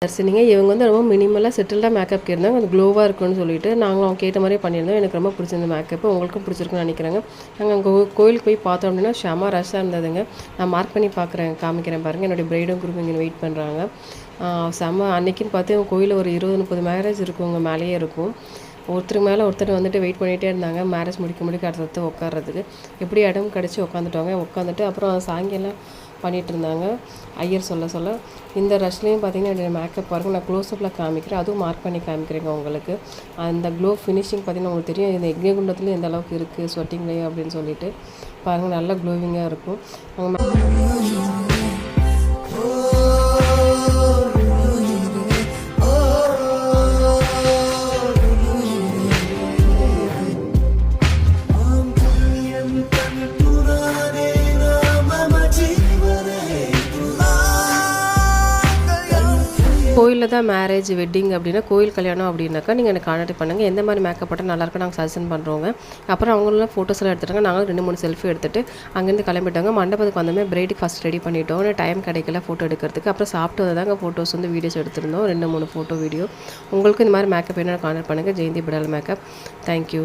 தர்சினிங்க இவங்க வந்து ரொம்ப மினிமலாக செட்டில்டாக மேக்கப் கேட்டிருந்தாங்க. அது க்ளோவாக இருக்குன்னு சொல்லிட்டு நாங்களும் அவங்க கேட்ட மாதிரியே பண்ணியிருந்தோம். எனக்கு ரொம்ப பிடிச்சிருந்த மேக்கப். உங்களுக்கும் பிடிச்சிருக்குன்னு நினைக்கிறேங்க. நாங்கள் அங்கே கோயிலுக்கு போய் பார்த்தோம் அப்படின்னா செம ரஷ்ஷாக இருந்ததுங்க. நான் மார்க் பண்ணி காமிக்கிறேன் பாருங்கள். என்னுடைய ப்ரைடும் குரூப் இங்கே வெயிட் பண்ணுறாங்க. செம அன்னைக்குன்னு பார்த்து கோயிலில் ஒரு 20-30 மேரேஜ் இருக்குங்க, மேலேயே இருக்கும். ஒருத்தருக்கு மேலே ஒருத்தர் வந்துட்டு வெயிட் பண்ணிகிட்டே இருந்தாங்க மேரேஜ் முடிக்க அடுத்தடுத்து உட்கார்றதுக்கு. எப்படி இடம் கிடச்சி உட்காந்துட்டு அப்புறம் சாயங்காலம் பண்ணிகிட்டு இருந்தாங்க ஐயர் சொல்ல. இந்த ரஷ்லேயும் பார்த்தீங்கன்னா என்னுடைய மேக்கப் பாருங்கள். நான் க்ளோஸ்அப்பில் காமிக்கிறேன், அதுவும் மார்க் பண்ணி காமிக்கிறேங்க உங்களுக்கு. அந்த க்ளோ ஃபினிஷிங் பார்த்தீங்கன்னா உங்களுக்கு தெரியும் இந்த யக்ஞகுண்டத்துலேயும் எந்த அளவுக்கு இருக்குது ஸ்வெட்டிங்லேயும் அப்படின்னு சொல்லிட்டு பாருங்கள். நல்லா க்ளோவிங்காக இருக்கும். கோயிலில் தான் மேரேஜ் வெட்டிங் அப்படின்னா கோயில் கல்யாணம் அப்படின்னாக்கா நீங்கள் எனக்கு கான்டாக்ட் பண்ணுங்கள். எந்த மாதிரி மேக்கப் போட்டால் நல்லாயிருக்கும் நாங்கள் சஜஷன் பண்ணுறோங்க. அப்புறம் அவங்களாம் ஃபோட்டோஸ் எல்லாம் எடுத்துட்டாங்க. நாங்களும் 2-3 செல்ஃபி எடுத்துகிட்டு அங்கேருந்து கிளம்பிட்டாங்க. மண்டபத்துக்கு வந்தோமே பிரைடுக்கு ஃபஸ்ட் ரெடி பண்ணிட்டோம். டைம் கிடைக்கல ஃபோட்டோ எடுக்கிறதுக்கு. அப்புறம் சாப்பிட்டு வந்தாங்க ஃபோட்டோஸ் வந்து வீடியோஸ் எடுத்திருந்தோம். 2-3 ஃபோட்டோ வீடியோ. உங்களுக்கும் இந்த மாதிரி மேக்கப் என்ன கான்டாக்ட் பண்ணுங்கள். ஜெயந்தி பிடால் மேக்கப். தேங்க்யூ.